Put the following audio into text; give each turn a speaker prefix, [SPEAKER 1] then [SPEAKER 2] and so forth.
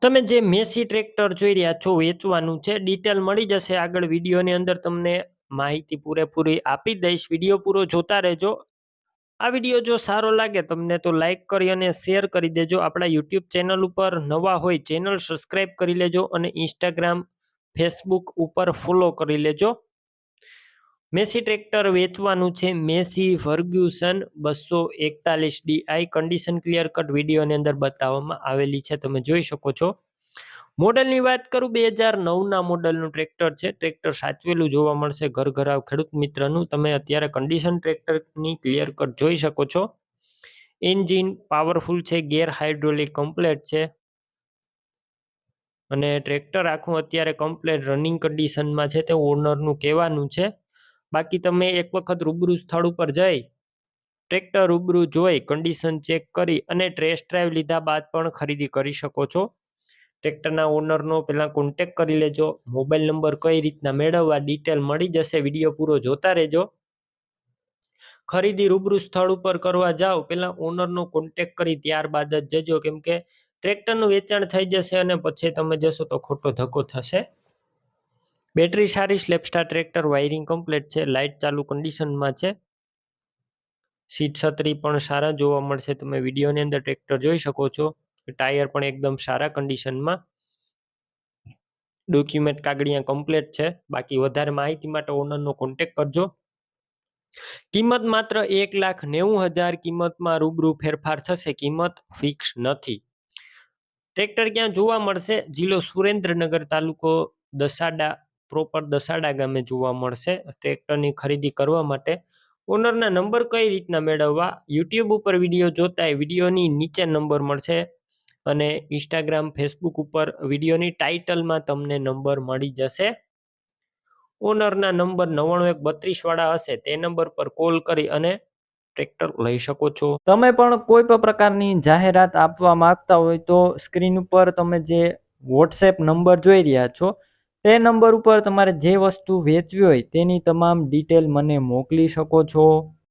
[SPEAKER 1] તમે જે Massey tractor જોઈ રહ્યા છો વેચવાનું છે, ડિટેલ મળી જશે આગળ વિડીયોની અંદર. તમને માહિતી પૂરેપૂરી આપી દઈશ. વિડીયો પૂરો જોતા રહેજો. આ વિડીયો જો સારો લાગે તમને તો લાઈક કરી અને શેર કરી દેજો. આપણા યુટ્યુબ ચેનલ ઉપર નવા હોય ચેનલ સબસ્ક્રાઈબ કરી લેજો અને ઇન્સ્ટાગ્રામ ફેસબુક ઉપર ફોલો કરી લેજો. મેસી ટ્રેક્ટર વેચવાનું છે. Massey Ferguson 241 DI condition clear cut વિડીયોની અંદર બતાવવામાં આવેલી છે, તમે જોઈ શકો છો. મોડલની વાત કરું 2009ના મોડલનું ટ્રેક્ટર છે. ટ્રેક્ટર સાચવેલું જોવા મળશે ઘર ઘરાવ ખેડૂત મિત્રનું. તમે અત્યારે કન્ડિશન ટ્રેક્ટરની ક્લિયર કટ જોઈ શકો છો. એન્જિન પાવરફુલ છે, ગેર હાઇડ્રોલિક કમ્પ્લેટ છે અને ટ્રેક્ટર આખું અત્યારે કમ્પ્લેટ રનિંગ કન્ડિશનમાં છે તે ઓનરનું કહેવાનું છે. બાકી તમે એક વખત રૂબરૂ સ્થળ ઉપર જઈ ટ્રેક્ટર રૂબરૂ જોઈ કન્ડિશન ચેક કરી અને ટેસ્ટ ડ્રાઈવ લીધા બાદ પણ ખરીદી કરી શકો છો. ટ્રેક્ટરના ઓનરનો પહેલાં કોન્ટેક કરી લેજો. મોબાઈલ નંબર કઈ રીતના મેળવવા ડિટેલ મળી જશે. વિડીયો પૂરો જોતા રહેજો. ખરીદી રૂબરૂ સ્થળ ઉપર કરવા જાઓ પહેલાં ઓનરનો કોન્ટેક કરી ત્યારબાદ જ જજો, કેમ કે ટ્રેક્ટરનું વેચાણ થઈ જશે અને પછી તમે જશો તો ખોટો ધક્કો થશે. બેટરી સારી, સ્લેપસ્ટાર ટ્રેક્ટર, વાયરિંગ કમ્પ્લીટ છે, લાઇટ ચાલુ કન્ડિશનમાં છે. સીટ છત્રી પણ સારા જોવા મળશે. તમે વિડીયોની અંદર ટ્રેક્ટર જોઈ શકો છો. ટાયર પણ એકદમ સારા કન્ડિશનમાં. ડોક્યુમેન્ટ કાગળિયા કમ્પ્લીટ છે. બાકી વધારે માહિતી માટે ઓનરનો કોન્ટેક કરજો. કિંમત માત્ર 1,90,000 કિંમતમાં રૂબરૂ ફેરફાર થશે. કિંમત ફિક્સ નથી. ટ્રેક્ટર ક્યાં જોવા મળશે? જિલ્લો સુરેન્દ્રનગર, તાલુકો દસાડા, પ્રોપર દસાડા ગામે જોવા મળશે. ટ્રેક્ટરની ખરીદી કરવા માટે ઓનરના નંબર કઈ રીતના મેળવવા? યુટ્યુબ ઉપર વિડીયો જોતા વિડીયોની નીચે નંબર મળશે અને ઇન્સ્ટાગ્રામ ફેસબુક ઉપર વિડીયોની ટાઇટલમાં તમને નંબર મળી જશે. ઓનરના નંબર 9932 વાળા હશે તે નંબર પર કોલ કરી અને ટ્રેક્ટર લઈ શકો છો. તમે પણ કોઈ પણ પ્રકારની જાહેરાત આપવા માંગતા હોય તો સ્ક્રીન ઉપર તમે જે વોટ્સએપ નંબર જોઈ રહ્યા છો તે નંબર ઉપર તમારે જે વસ્તુ વેચવી હોય તેની તમામ ડિટેલ મને મોકલી શકો છો.